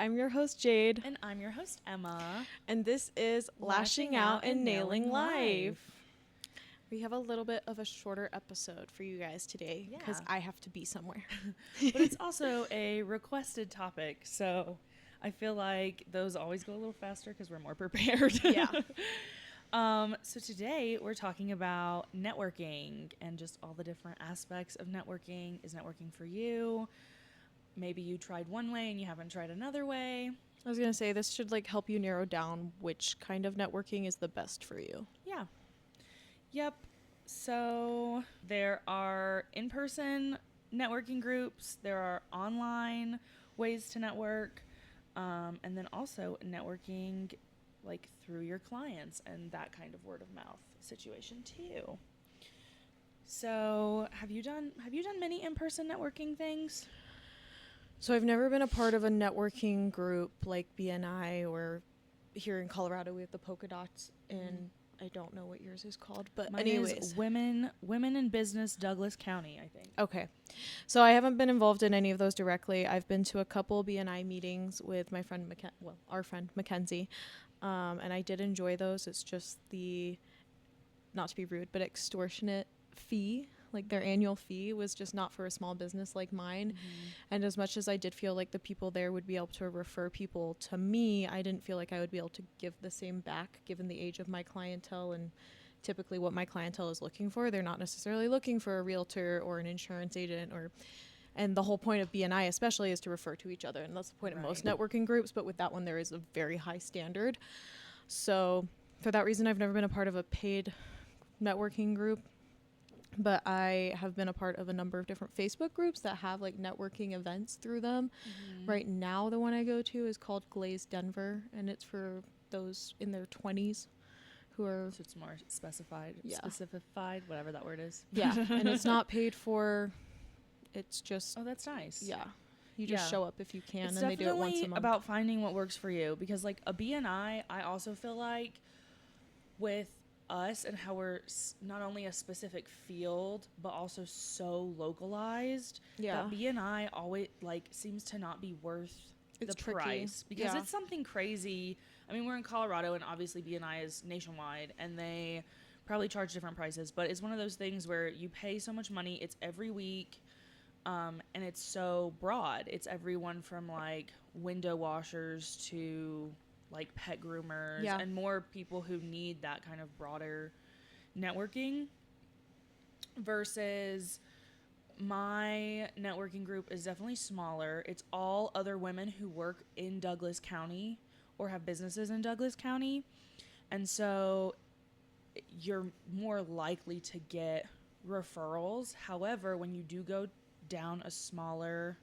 I'm your host, Jade. And I'm your host, Emma. And this is Lashing Out and Nailing Life. We have a little bit of a shorter episode for you guys today because I have to be somewhere. But it's also a requested topic, so I feel like those always go a little faster because we're more prepared. Yeah. So today we're talking about networking and just all the different aspects of networking. Is networking for you? Maybe you tried one way and you haven't tried another way. I was going to say, this should help you narrow down which kind of networking is the best for you. Yeah. Yep. So there are in-person networking groups. There are online ways to network. And then also networking through your clients and that kind of word of mouth situation too. So have you done many in-person networking things? So I've never been a part of a networking group like BNI, or here in Colorado we have the Polka Dots, and I don't know what yours is called, but Mine anyways. is Women in Business, Douglas County, I think. Okay. So I haven't been involved in any of those directly. I've been to a couple BNI meetings with my friend, our friend Mackenzie, and I did enjoy those. It's just the, not to be rude, but extortionate fee. Their annual fee was just not for a small business like mine. Mm-hmm. And as much as I did feel like the people there would be able to refer people to me, I didn't feel like I would be able to give the same back given the age of my clientele and typically what my clientele is looking for. They're not necessarily looking for a realtor or an insurance agent, and the whole point of BNI especially is to refer to each other. And that's the point of most networking groups. But with that one, there is a very high standard. So for that reason, I've never been a part of a paid networking group. But I have been a part of a number of different Facebook groups that have networking events through them. Mm-hmm. Right now, the one I go to is called Glaze Denver, and it's for those in their 20s who are... So it's more specified, whatever that word is. Yeah, and it's not paid for. It's just... Oh, that's nice. Yeah. You just show up if you can, it's and they do it once a month. It's about finding what works for you, because a BNI, I also feel like with us and how we're not only a specific field but also so localized, that BNI always seems to not be worth the price, because it's something crazy. I mean, we're in Colorado and obviously BNI is nationwide and they probably charge different prices, but it's one of those things where you pay so much money, it's every week, and it's so broad. It's everyone from window washers to pet groomers and more people who need that kind of broader networking, versus my networking group is definitely smaller. It's all other women who work in Douglas County or have businesses in Douglas County. And so you're more likely to get referrals. However, when you do go down a smaller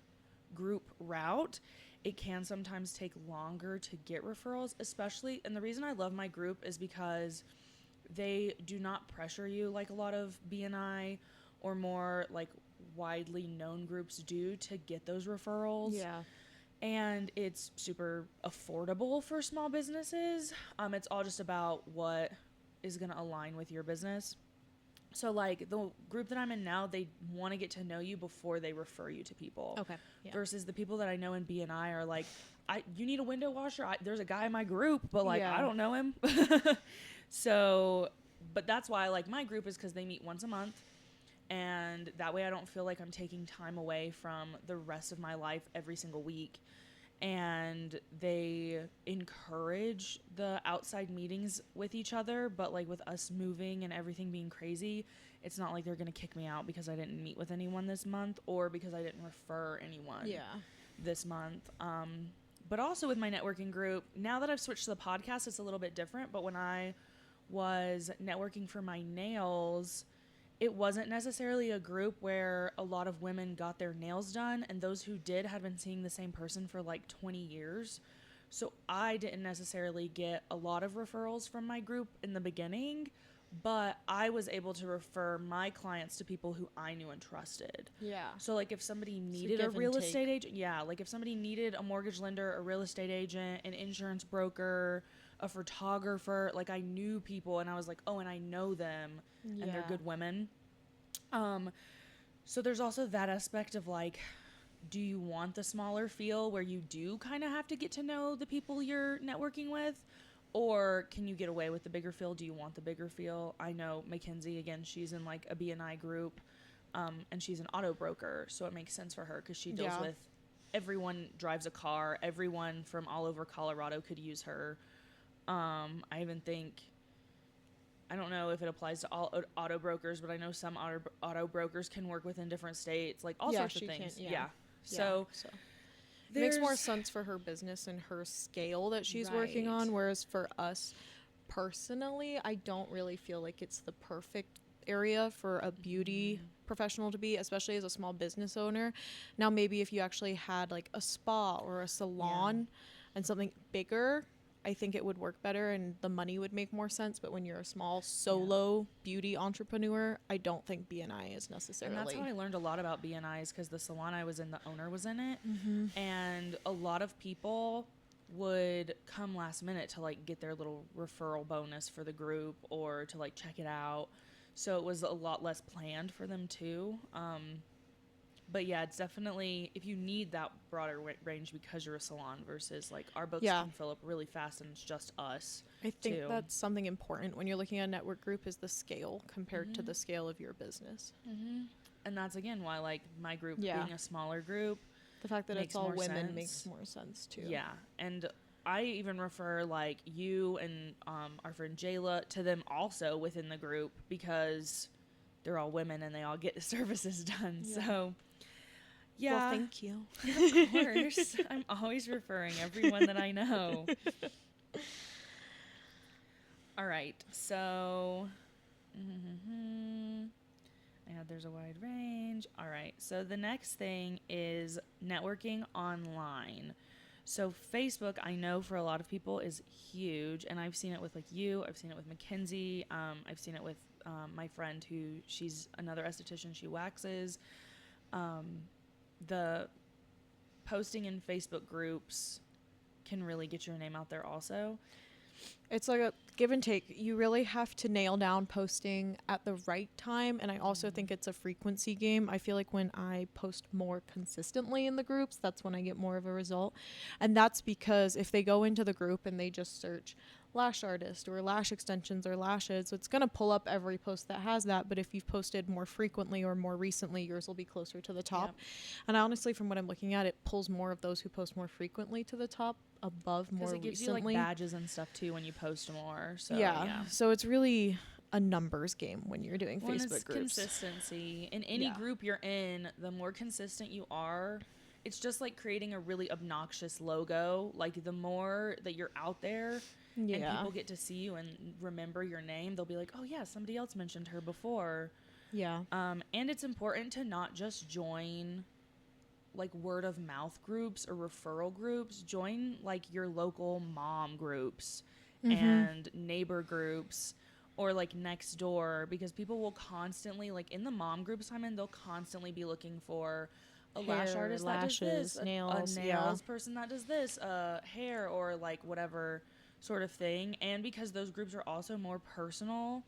group route, it can sometimes take longer to get referrals, especially, and the reason I love my group is because they do not pressure you like a lot of BNI or more widely known groups do to get those referrals. Yeah. And it's super affordable for small businesses. It's all just about what is going to align with your business. So, the group that I'm in now, they want to get to know you before they refer you to people. Okay. Yeah. Versus the people that I know in BNI are you need a window washer? There's a guy in my group, but, I don't know him. So, but that's why I like my group, is because they meet once a month. And that way I don't feel like I'm taking time away from the rest of my life every single week. And they encourage the outside meetings with each other, but with us moving and everything being crazy, it's not like they're going to kick me out because I didn't meet with anyone this month or because I didn't refer anyone this month. But also with my networking group, now that I've switched to the podcast, it's a little bit different. But when I was networking for my nails, it wasn't necessarily a group where a lot of women got their nails done, and those who did had been seeing the same person for 20 years. So I didn't necessarily get a lot of referrals from my group in the beginning, but I was able to refer my clients to people who I knew and trusted. Yeah. So if somebody needed a real estate agent, if somebody needed a mortgage lender, a real estate agent, an insurance broker, a photographer, I knew people, and I was oh, and I know them, and they're good women. So there's also that aspect of do you want the smaller feel where you do kind of have to get to know the people you're networking with? Or can you get away with the bigger feel? Do you want the bigger feel? I know Mackenzie, again, she's in like a BNI group, and she's an auto broker. So it makes sense for her because she deals with everyone drives a car. Everyone from all over Colorado could use her. I even think, I don't know if it applies to all auto brokers, but I know some auto brokers can work within different states, like all sorts of things. So it makes more sense for her business and her scale that she's working on. Whereas for us personally, I don't really feel like it's the perfect area for a beauty professional to be, especially as a small business owner. Now, maybe if you actually had like a spa or a salon and something bigger, I think it would work better and the money would make more sense. But when you're a small solo beauty entrepreneur, I don't think BNI is necessarily. And that's how I learned a lot about BNI, is because the salon I was in, the owner was in it. And a lot of people would come last minute to like get their little referral bonus for the group or to like check it out. So it was a lot less planned for them too. But yeah, it's definitely, if you need that broader range because you're a salon versus like our books can fill up really fast and it's just us. I think that's something important when you're looking at a network group, is the scale compared to the scale of your business. And that's again why like my group being a smaller group, the fact that it's all women makes more sense too. Yeah. And I even refer like you and our friend Jayla to them also within the group because they're all women and they all get services done. So yeah. Well, thank you. Of course. I'm always referring everyone that I know. All right. So, there's a wide range. All right. So the next thing is networking online. So Facebook, I know for a lot of people is huge, and I've seen it with like you. I've seen it with Mackenzie. I've seen it with my friend she's another esthetician. She waxes. The posting in Facebook groups can really get your name out there also. It's like a give and take. You really have to nail down posting at the right time. And I also think it's a frequency game. I feel like when I post more consistently in the groups, that's when I get more of a result. And that's because if they go into the group and they just search lash artist or lash extensions or lashes, it's going to pull up every post that has that. But if you've posted more frequently or more recently, yours will be closer to the top. And honestly, from what I'm looking at, it pulls more of those who post more frequently to the top above more recently. Because it gives you like badges and stuff too when you post more. So so it's really a numbers game when you're doing Facebook it's groups. Consistency in any group you're in, the more consistent you are. It's just like creating a really obnoxious logo. Like the more that you're out there and people get to see you and remember your name, they'll be like, oh yeah, somebody else mentioned her before. And it's important to not just join like word of mouth groups or referral groups. Join like your local mom groups and neighbor groups or like next door, because people will constantly, like in the mom groups I'm in, they'll constantly be looking for a lash artist lashes, that does this, nails, a nails person that does this, hair, or like whatever sort of thing. And because those groups are also more personal,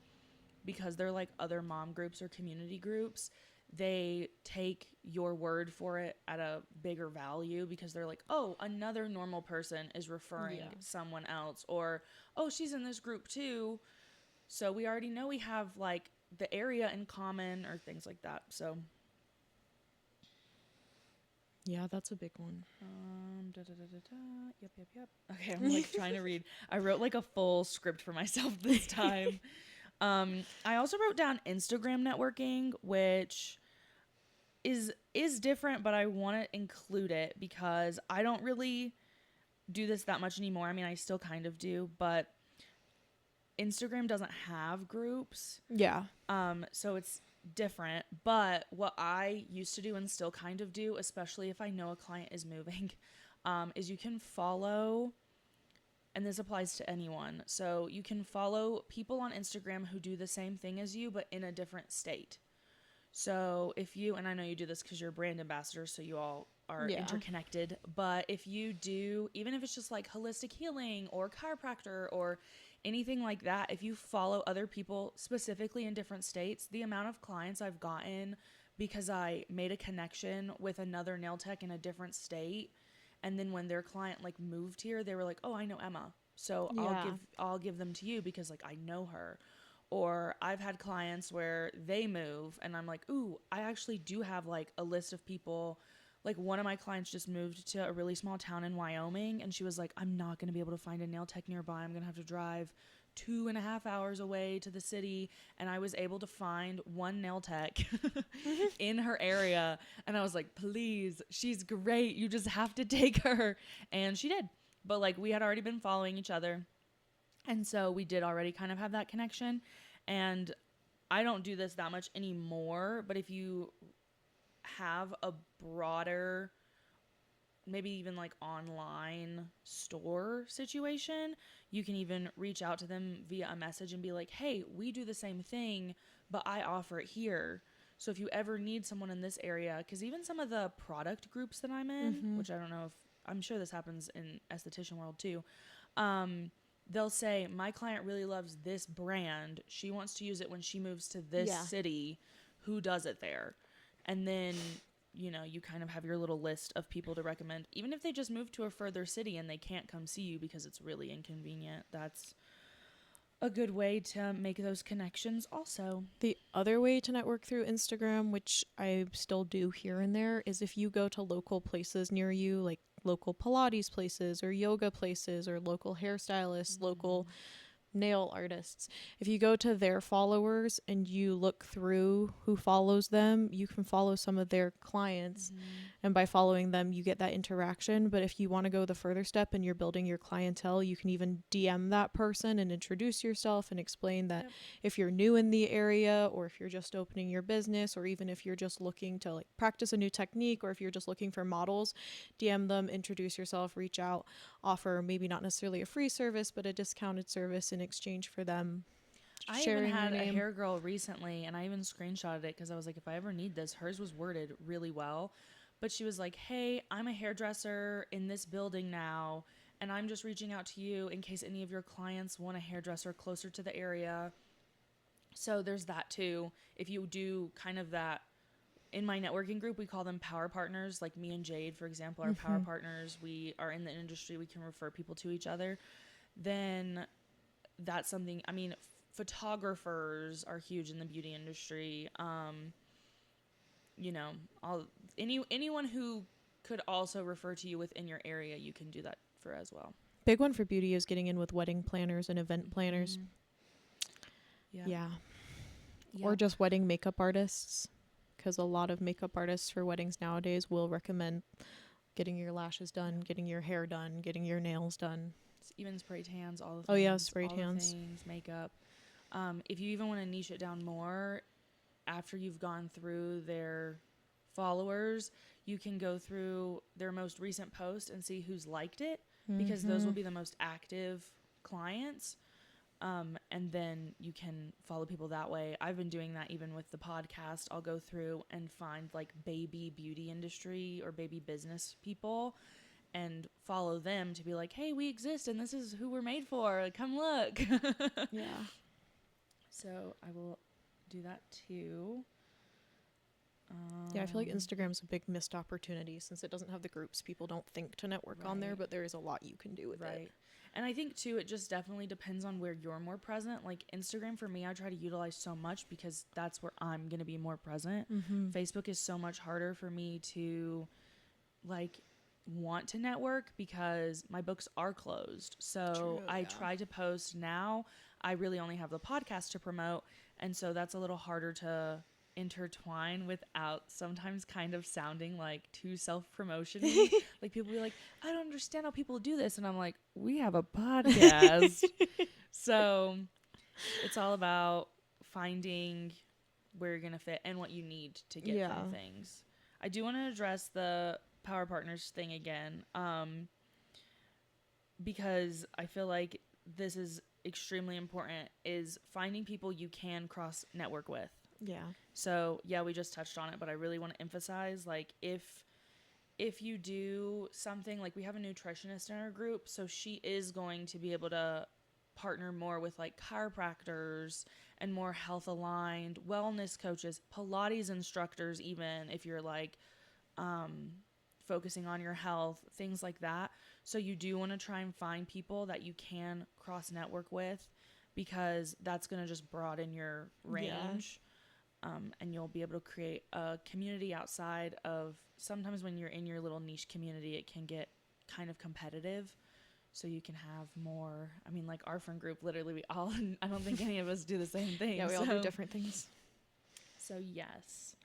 because they're like other mom groups or community groups, they take your word for it at a bigger value, because they're like, oh, another normal person is referring someone else, or oh, she's in this group too, so we already know we have like the area in common or things like that. So yeah, that's a big one. Yep. Okay, I'm like trying to read. I wrote like a full script for myself this time. I also wrote down Instagram networking, which is different, but I want to include it because I don't really do this that much anymore. I mean, I still kind of do, but Instagram doesn't have groups. So it's different. But what I used to do and still kind of do, especially if I know a client is moving, is you can follow, and this applies to anyone. So you can follow people on Instagram who do the same thing as you, but in a different state. So if you, and I know you do this because you're a brand ambassador, so you all are interconnected, but if you do, even if it's just like holistic healing or chiropractor or anything like that, if you follow other people specifically in different states, the amount of clients I've gotten because I made a connection with another nail tech in a different state. And then when their client like moved here, they were like, "Oh, I know Emma. So Yeah. I'll give them to you because like I know her." Or I've had clients where they move and I'm like, "Ooh, I actually do have like a list of people." Like one of my clients just moved to a really small town in Wyoming and she was like, "I'm not going to be able to find a nail tech nearby. I'm going to have to drive 2.5 hours away to the city." And I was able to find one nail tech in her area. And I was like, "Please, she's great. You just have to take her." And she did. But like we had already been following each other. And so we did already kind of have that connection. And I don't do this that much anymore. But if you have a broader, maybe even like online store situation, you can even reach out to them via a message and be like, "Hey, we do the same thing, but I offer it here. So if you ever need someone in this area," because even some of the product groups that I'm in, Mm-hmm. which I don't know if, I'm sure this happens in esthetician world too, they'll say, "My client really loves this brand. She wants to use it when she moves to this Yeah. city. Who does it there?" And then, you kind of have your little list of people to recommend. Even if they just move to a further city and they can't come see you because it's really inconvenient, that's a good way to make those connections also. The other way to network through Instagram, which I still do here and there, is if you go to local places near you, like local Pilates places or yoga places or local hairstylists, local nail artists. If you go to their followers and you look through who follows them, you can follow some of their clients. And by following them, you get that interaction. But if you want to go the further step and you're building your clientele, you can even DM that person and introduce yourself and explain that if you're new in the area or if you're just opening your business or even if you're just looking to like practice a new technique or if you're just looking for models, DM them, introduce yourself, reach out, offer maybe not necessarily a free service, but a discounted service in exchange for them I even sharing had your a name. hair girl recently, and I even screenshotted it because I was like, if I ever need this, hers was worded really well. But she was like, "Hey, I'm a hairdresser in this building now, and I'm just reaching out to you in case any of your clients want a hairdresser closer to the area." So there's that too. If you do kind of that, in my networking group, we call them power partners. Like me and Jade, for example, are power partners. We are in the industry. We can refer people to each other. Then that's something, I mean, photographers are huge in the beauty industry. You know, anyone who could also refer to you within your area, you can do that for as well. Big one for beauty is getting in with wedding planners and event planners. Yeah. Yeah. Yeah. Or just wedding makeup artists, because a lot of makeup artists for weddings nowadays will recommend getting your lashes done, getting your hair done, getting your nails done. Even spray tans, all the things. Oh yeah, spray all tans. the things, makeup. If you even want to niche it down more, after you've gone through their followers, you can go through their most recent post and see who's liked it, because those will be the most active clients. And then you can follow people that way. I've been doing that even with the podcast. I'll go through and find like baby beauty industry or baby business people and follow them to be like, "Hey, we exist and this is who we're made for. Like, come look." Yeah. So I will do that too. Yeah, I feel like Instagram's a big missed opportunity since it doesn't have the groups. People don't think to network on there, Right. but there is a lot you can do with Right. it. And I think too, it just definitely depends on where you're more present. Like Instagram for me, I try to utilize so much because that's where I'm going to be more present. Facebook is so much harder for me to like want to network because my books are closed. So True, I yeah. try to post now. I really only have the podcast to promote. And so that's a little harder to intertwine without sometimes kind of sounding like too self-promotion-y. Like people be like, "I don't understand how people do this." And I'm like, "We have a podcast." So it's all about finding where you're going to fit and what you need to get Yeah. from things. I do want to address the power partners thing again, because I feel like this is extremely important, is finding people you can cross network with. Yeah. So yeah, we just touched on it, but I really want to emphasize, like, if you do something, like we have a nutritionist in our group, so she is going to be able to partner more with like chiropractors and more health aligned, wellness coaches, Pilates instructors, even if you're like focusing on your health, things like that. So you do want to try and find people that you can cross network with, because that's going to just broaden your range. And you'll be able to create a community outside of, sometimes when you're in your little niche community, it can get kind of competitive. So you can have more, I mean, like our friend group, literally we all, I don't think any of us do the same thing. Yeah, we all do different things. So yes.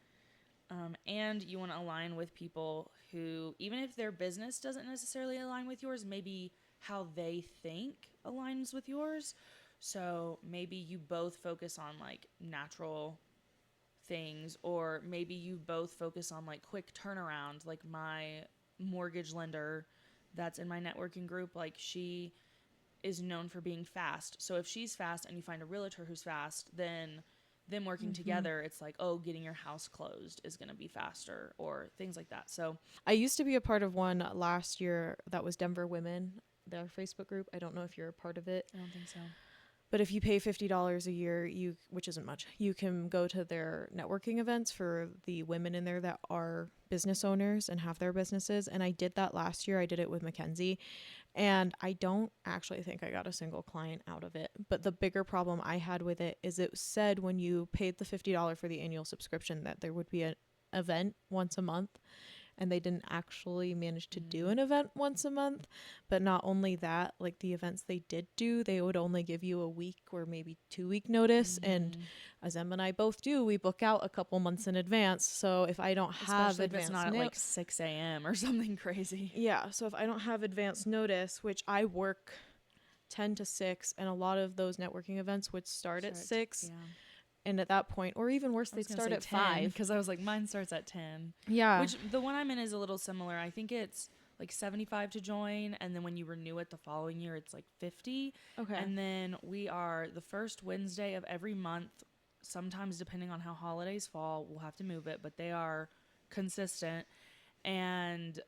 And you want to align with people who, even if their business doesn't necessarily align with yours, maybe how they think aligns with yours. So maybe you both focus on like natural things, or maybe you both focus on like quick turnaround. Like my mortgage lender that's in my networking group, like she is known for being fast. So if she's fast and you find a realtor who's fast, then them working together, it's like, oh, getting your house closed is going to be faster, or things like that. So I used to be a part of one last year that was Denver Women, their Facebook group. I don't know if you're a part of it. I don't think so. But if you pay $50 a year, which isn't much, you can go to their networking events for the women in there that are business owners and have their businesses. And I did that last year. I did it with Mackenzie. And I don't actually think I got a single client out of it. But the bigger problem I had with it is it said when you paid the $50 for the annual subscription that there would be an event once a month. And they didn't actually manage to do an event once a month. But not only that, like the events they did do, they would only give you a week or maybe 2-week notice. And as Em and I both do, we book out a couple months in advance. So if I don't have especially if advance it's not at like 6 a.m. or something crazy. Yeah. So if I don't have advance notice, which I work 10 to 6, and a lot of those networking events would start at 6. Yeah. And at that point, or even worse, they'd start at 10, 5. because I was like, mine starts at 10. Yeah. Which the one I'm in is a little similar. I think it's like $75 to join, and then when you renew it the following year, it's like $50. Okay. And then we are the first Wednesday of every month. Sometimes, depending on how holidays fall, we'll have to move it, but they are consistent. And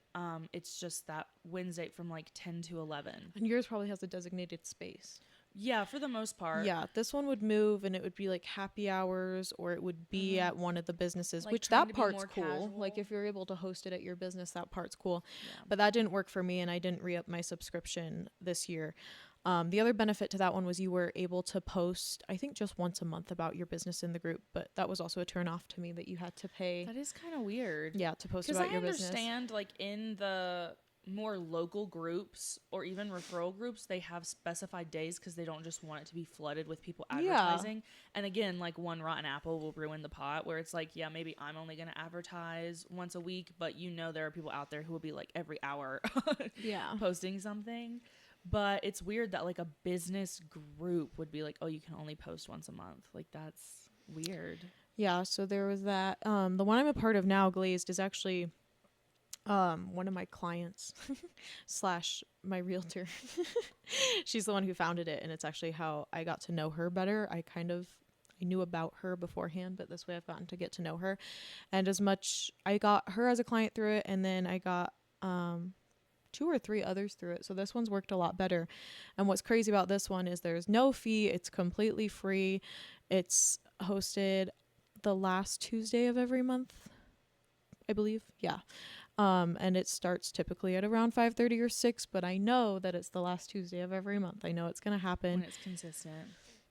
it's just that Wednesday from like 10 to 11. And yours probably has a designated space. Yeah, for the most part. Yeah, this one would move, and it would be like happy hours, or it would be at one of the businesses, Like which trying that to be part's more cool. casual. Like if you're able to host it at your business, that part's cool. Yeah. But that didn't work for me, and I didn't re-up my subscription this year. The other benefit to that one was you were able to post, I think, just once a month about your business in the group, but that was also a turn off to me that you had to pay. That is kind of weird. Yeah, to post about your business. Because I understand, like, in the more local groups or even referral groups, they have specified days because they don't just want it to be flooded with people advertising. And again, like, one rotten apple will ruin the pot, where it's like, yeah, maybe I'm only going to advertise once a week, but you know there are people out there who will be like every hour posting something. But it's weird that like a business group would be like, oh, you can only post once a month. Like, that's weird. Yeah, so there was that. The one I'm a part of now, Glazed, is actually one of my clients / my realtor. She's the one who founded it, and it's actually how I got to know her better. I knew about her beforehand, but this way I've gotten to get to know her. And as much, I got her as a client through it, and then I got 2 or 3 others through it. So this one's worked a lot better. And what's crazy about this one is there's no fee. It's completely free. It's hosted the last Tuesday of every month, I believe. Yeah. And it starts typically at around 5:30 or 6, but I know that it's the last Tuesday of every month. I know it's going to happen. When it's consistent.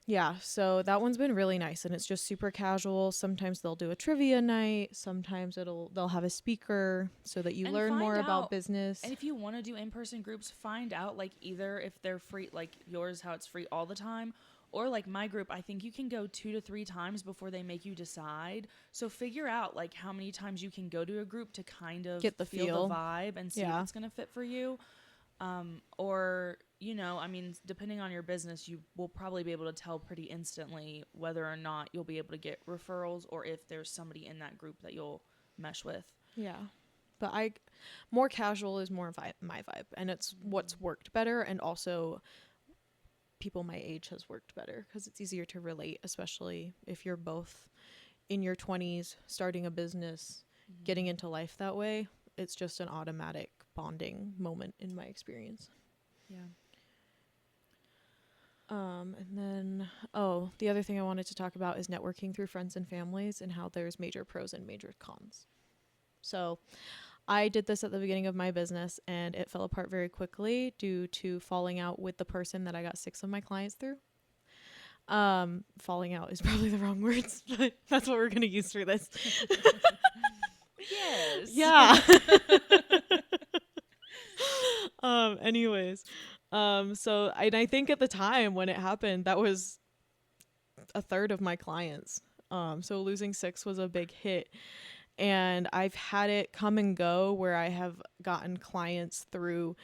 Yeah, so that one's been really nice, and it's just super casual. Sometimes they'll do a trivia night. Sometimes they'll have a speaker so that you learn more about business. And if you want to do in-person groups, find out like either if they're free, like yours, how it's free all the time, or like my group, I think you can go 2 to 3 times before they make you decide. So figure out like how many times you can go to a group to kind of get the feel, the vibe, and see if it's going to fit for you. Or, you know, I mean, depending on your business, you will probably be able to tell pretty instantly whether or not you'll be able to get referrals, or if there's somebody in that group that you'll mesh with. Yeah. But more casual is more my vibe, and it's what's worked better, and also people my age has worked better because it's easier to relate, especially if you're both in your 20s, starting a business, getting into life that way. It's just an automatic bonding moment in my experience. Yeah. And then, the other thing I wanted to talk about is networking through friends and families and how there's major pros and major cons. So I did this at the beginning of my business and it fell apart very quickly due to falling out with the person that I got 6 of my clients through. Falling out is probably the wrong words, but that's what we're going to use for this. Yes. Yeah. Anyways. I think at the time when it happened, that was a third of my clients. So losing 6 was a big hit. And I've had it come and go where I have gotten clients through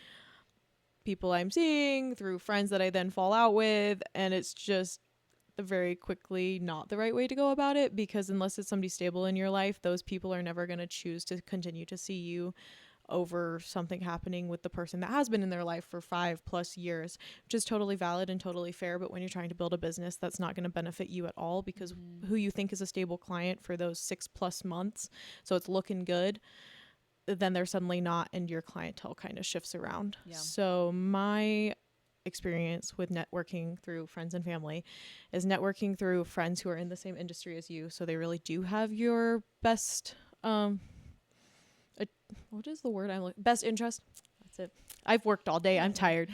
people I'm seeing, through friends that I then fall out with. And it's just very quickly not the right way to go about it, because unless it's somebody stable in your life, those people are never going to choose to continue to see you over something happening with the person that has been in their life for 5+ years, which is totally valid and totally fair. But when you're trying to build a business, that's not going to benefit you at all, because who you think is a stable client for those 6+ months, so it's looking good, then they're suddenly not, and your clientele kind of shifts around. Yeah. So my experience with networking through friends and family is networking through friends who are in the same industry as you, so they really do have your best what is the word I'm looking, best interest. That's it. I've worked all day, I'm tired.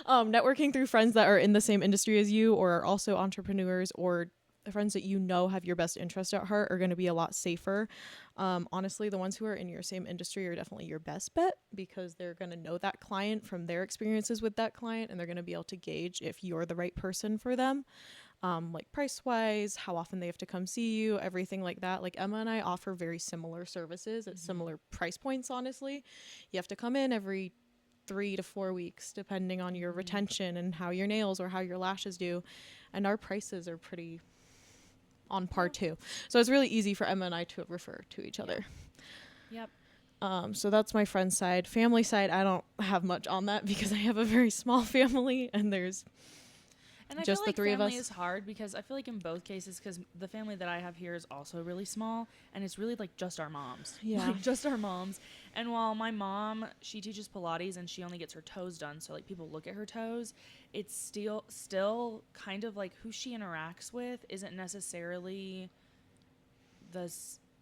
Networking through friends that are in the same industry as you, or are also entrepreneurs, or friends that you know have your best interest at heart, are going to be a lot safer. Honestly, the ones who are in your same industry are definitely your best bet, because they're going to know that client from their experiences with that client, and they're going to be able to gauge if you're the right person for them. Like price wise, how often they have to come see you, everything like that. Like Emma and I offer very similar services at similar price points, honestly. You have to come in every 3 to 4 weeks, depending on your retention and how your nails or how your lashes do. And our prices are pretty on par too. So it's really easy for Emma and I to refer to each other. Yep. So that's my friend side. Family side, I don't have much on that because I have a very small family, and there's And I just feel the like 3 of family us. is hard, because I feel like in both cases, because the family that I have here is also really small, and it's really like just our moms. Yeah. Like just our moms. And while my mom, she teaches Pilates and she only gets her toes done, so like people look at her toes, it's still kind of like who she interacts with isn't necessarily the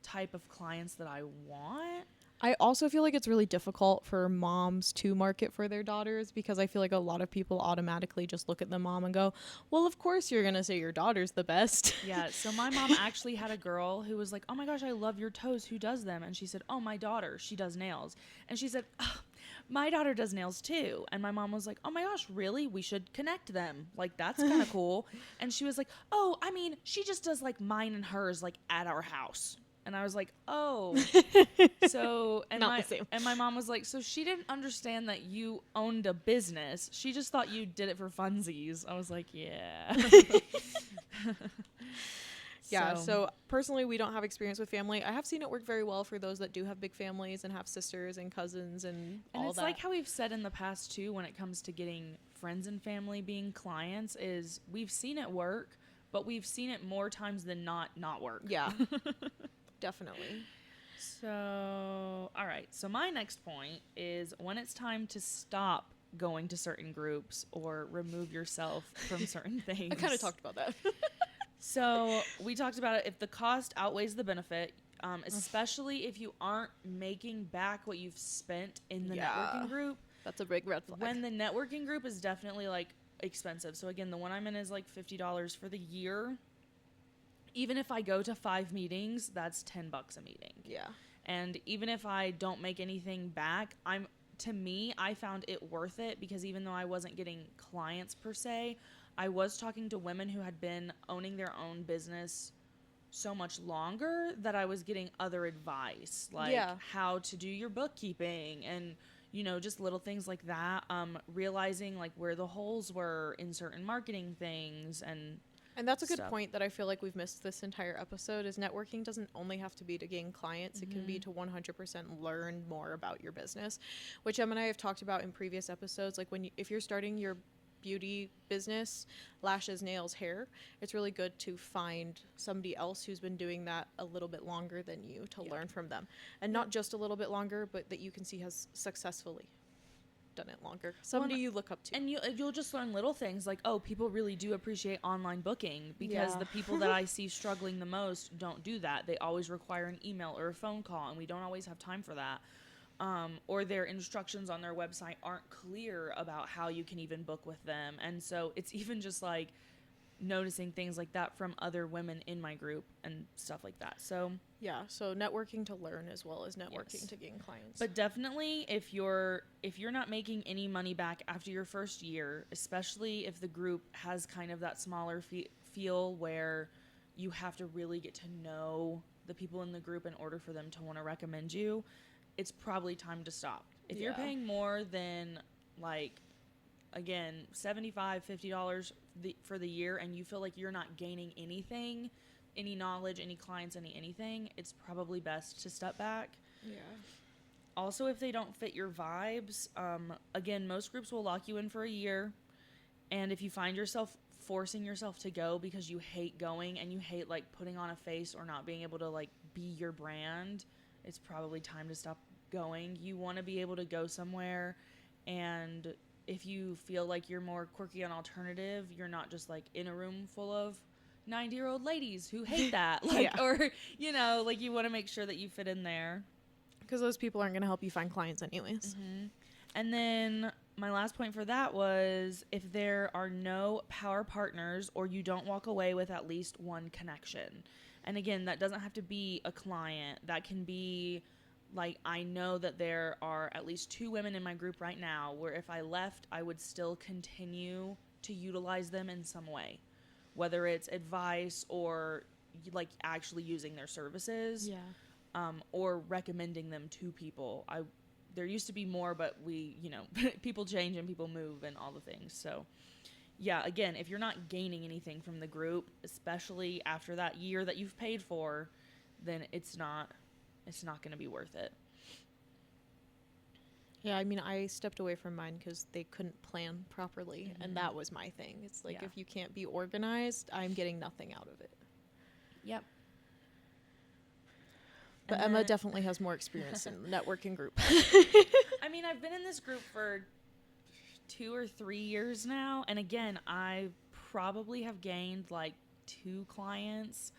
type of clients that I want. I also feel like it's really difficult for moms to market for their daughters, because I feel like a lot of people automatically just look at the mom and go, well, of course you're going to say your daughter's the best. Yeah, so my mom actually had a girl who was like, oh my gosh, I love your toes. Who does them? And she said, oh, my daughter. She does nails. And she said, oh, my daughter does nails too. And my mom was like, oh my gosh, really? We should connect them. Like, that's kind of cool. And she was like, oh, I mean, she just does like mine and hers like at our house. And I was like, oh. So, and Not the same. my mom was like, so she didn't understand that you owned a business. She just thought you did it for funsies. I was like, yeah. Yeah, so personally, we don't have experience with family. I have seen it work very well for those that do have big families and have sisters and cousins and all that. And it's like how we've said in the past, too, when it comes to getting friends and family being clients, is we've seen it work, but we've seen it more times than not work. Yeah, definitely. So, all right. So my next point is when it's time to stop going to certain groups or remove yourself from certain things. I kind of talked about that. So we talked about it. If the cost outweighs the benefit, especially if you aren't making back what you've spent in the networking group. That's a big red flag. When the networking group is definitely like expensive. So again, the one I'm in is like $50 for the year. Even if I go to 5 meetings, that's $10 a meeting. Yeah. And even if I don't make anything back, to me, I found it worth it, because even though I wasn't getting clients per se, I was talking to women who had been owning their own business so much longer that I was getting other advice, like how to do your bookkeeping and, you know, just little things like that. Realizing like where the holes were in certain marketing things And that's a good point that I feel like we've missed this entire episode, is networking doesn't only have to be to gain clients. It can be to 100% learn more about your business, which Em and I have talked about in previous episodes. Like if you're starting your beauty business, lashes, nails, hair, it's really good to find somebody else who's been doing that a little bit longer than you to learn from them. And not just a little bit longer, but that you can see has successfully. done it longer. Somebody you look up to. And you'll just learn little things like, oh, people really do appreciate online booking, because the people that I see struggling the most don't do that. They always require an email or a phone call, and we don't always have time for that. Or their instructions on their website aren't clear about how you can even book with them. And so it's even just like noticing things like that from other women in my group and stuff like that. So yeah, so networking to learn as well as networking to gain clients. But definitely if you're not making any money back after your first year, especially if the group has kind of that smaller feel where you have to really get to know the people in the group in order for them to want to recommend you, it's probably time to stop. If you're paying more than, like, again, $75, $50 for the year, and you feel like you're not gaining anything, any knowledge, any clients, anything, it's probably best to step back. Yeah. Also, if they don't fit your vibes, again, most groups will lock you in for a year. And if you find yourself forcing yourself to go because you hate going and you hate, like, putting on a face or not being able to, like, be your brand, it's probably time to stop going. You want to be able to go somewhere, and if you feel like you're more quirky and alternative, you're not just, like, in a room full of 90-year-old ladies who hate that. Like, or, you know, like, you want to make sure that you fit in there. Because those people aren't going to help you find clients anyways. Mm-hmm. And then my last point for that was, if there are no power partners or you don't walk away with at least one connection. And again, that doesn't have to be a client. That can be, like, I know that there are at least 2 women in my group right now where if I left, I would still continue to utilize them in some way, whether it's advice or, like, actually using their services. Yeah. Or recommending them to people. There used to be more, but we, you know, people change and people move and all the things. So, yeah, again, if you're not gaining anything from the group, especially after that year that you've paid for, then it's not going to be worth it. Yeah, I mean, I stepped away from mine because they couldn't plan properly, and that was my thing. It's like, if you can't be organized, I'm getting nothing out of it. Yep. But Emma definitely has more experience in the networking group. I mean, I've been in this group for 2 or 3 years now. And again, I probably have gained like 2 clients.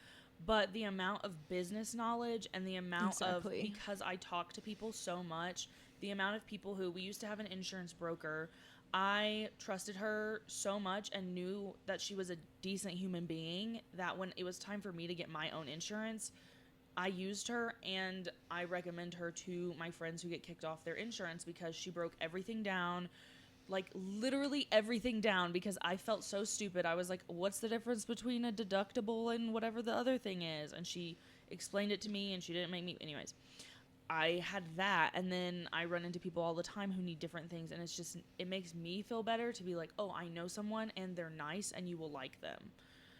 But the amount of business knowledge and the amount of, because I talk to people so much, the amount of people who, we used to have an insurance broker. I trusted her so much and knew that she was a decent human being that when it was time for me to get my own insurance, I used her, and I recommend her to my friends who get kicked off their insurance because she broke everything down, like literally everything down, because I felt so stupid. I was like, what's the difference between a deductible and whatever the other thing is? And she explained it to me, and she didn't make me, anyways. I had that, and then I run into people all the time who need different things, and it's just, it makes me feel better to be like, oh, I know someone, and they're nice, and you will like them.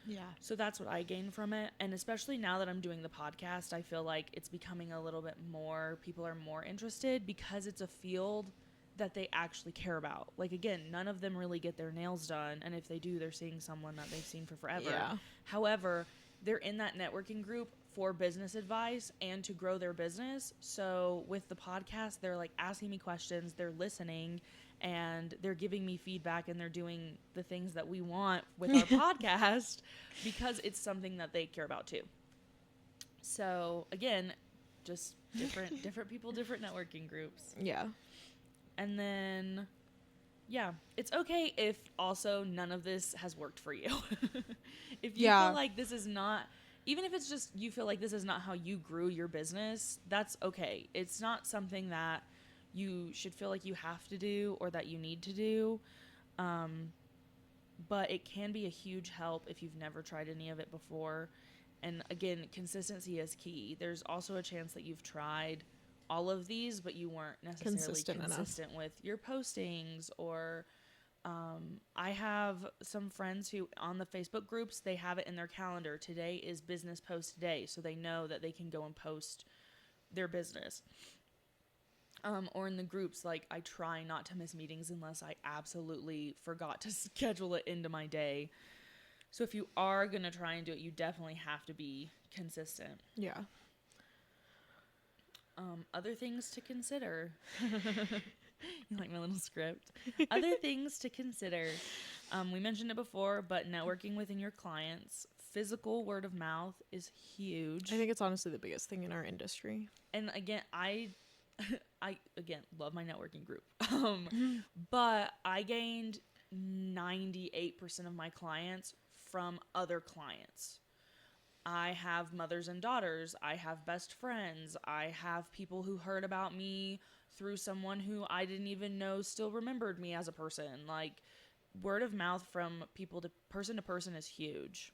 Yeah. So that's what I gain from it. And especially now that I'm doing the podcast, I feel like it's becoming a little bit more, people are more interested because it's a field that they actually care about. Like, again, none of them really get their nails done. And if they do, they're seeing someone that they've seen for forever. Yeah. However, they're in that networking group for business advice and to grow their business. So with the podcast, they're like asking me questions, they're listening, and they're giving me feedback, and they're doing the things that we want with our podcast because it's something that they care about too. So again, just different people, different networking groups. Yeah. And then, yeah, it's okay if also none of this has worked for you. If you feel like this is not, even if it's just you feel like this is not how you grew your business, that's okay. It's not something that you should feel like you have to do or that you need to do. But it can be a huge help if you've never tried any of it before. And again, consistency is key. There's also a chance that you've tried all of these, but you weren't necessarily consistent with your postings. Or I have some friends who on the Facebook groups, they have it in their calendar. Today is business post day. So they know that they can go and post their business. Or in the groups, like, I try not to miss meetings unless I absolutely forgot to schedule it into my day. So if you are going to try and do it, you definitely have to be consistent. Yeah. Other things to consider. You like my little script. Other things to consider. We mentioned it before, but networking within your clients, physical word of mouth is huge. I think it's honestly the biggest thing in our industry. And again, I again love my networking group. But I gained 98% of my clients from other clients. I have mothers and daughters. I have best friends. I have people who heard about me through someone who I didn't even know still remembered me as a person. Like, word of mouth from people to person is huge.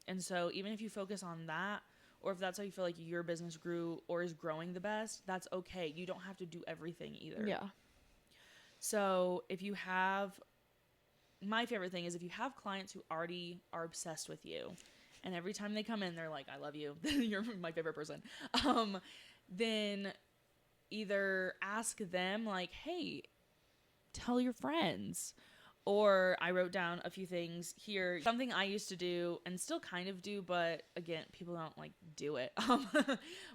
And so even if you focus on that, or if that's how you feel like your business grew or is growing the best, that's okay. You don't have to do everything either. Yeah. So if you have, my favorite thing is if you have clients who already are obsessed with you, and every time they come in, they're like, I love you. You're my favorite person. Then either ask them like, hey, tell your friends. Or I wrote down a few things here. Something I used to do and still kind of do, but again, people don't like do it,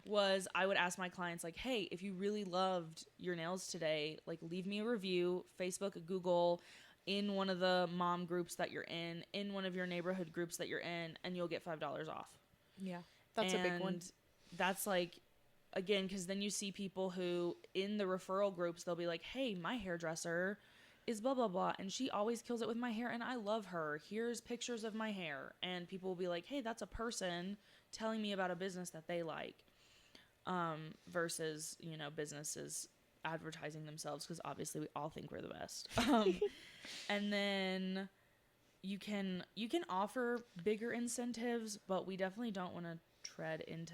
was I would ask my clients like, hey, if you really loved your nails today, like leave me a review, Facebook, Google, in one of the mom groups that you're in one of your neighborhood groups that you're in, and you'll get $5 off. Yeah. That's a big one. That's like, again, because then you see people who in the referral groups, they'll be like, hey, my hairdresser is blah, blah, blah, and she always kills it with my hair, and I love her. Here's pictures of my hair. And people will be like, hey, that's a person telling me about a business that they like, versus, you know, businesses advertising themselves, because obviously we all think we're the best. And then you can offer bigger incentives, but we definitely don't want to tread into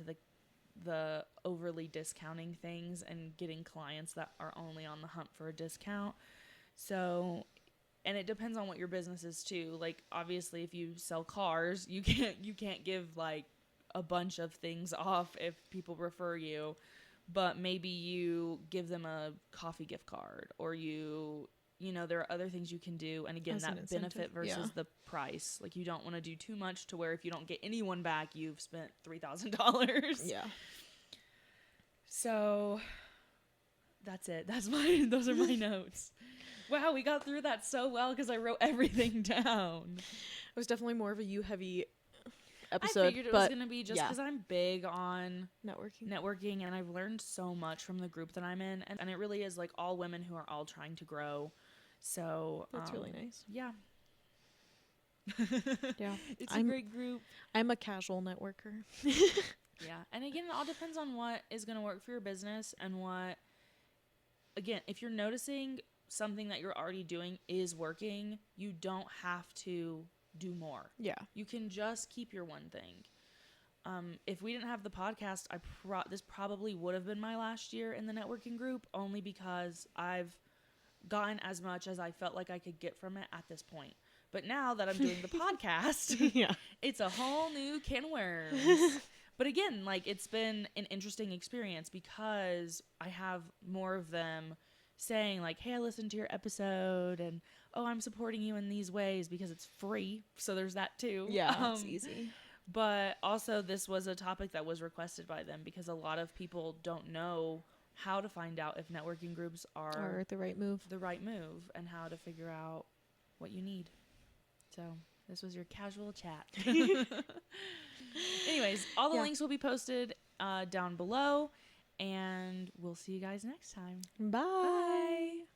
the overly discounting things and getting clients that are only on the hunt for a discount. So, and it depends on what your business is too. Like, obviously, if you sell cars, you can't give like a bunch of things off if people refer you, but maybe you give them a coffee gift card, or you know, there are other things you can do. And again, that benefit versus the price. Like, you don't want to do too much to where if you don't get anyone back, you've spent $3,000. Yeah. So that's it. Those are my notes. Wow, we got through that so well because I wrote everything down. It was definitely more of a you-heavy episode. I figured it was going to be just because I'm big on networking, and I've learned so much from the group that I'm in. And it really is like all women who are all trying to grow. So that's really nice. Yeah. Yeah. It's a great group. I'm a casual networker. Yeah. And again, it all depends on what is going to work for your business and what, again, if you're noticing something that you're already doing is working, you don't have to do more. Yeah. You can just keep your one thing. If we didn't have the podcast, this probably would have been my last year in the networking group, only because I've gotten as much as I felt like I could get from it at this point. But now that I'm doing the podcast, yeah, it's a whole new can of worms. But again, like, it's been an interesting experience because I have more of them saying like, hey, I listened to your episode, and oh, I'm supporting you in these ways because it's free. So there's that too. Yeah, it's easy. But also, this was a topic that was requested by them because a lot of people don't know how to find out if networking groups are the right move, and how to figure out what you need. So this was your casual chat. Anyways, all the links will be posted down below, and we'll see you guys next time. Bye. Bye.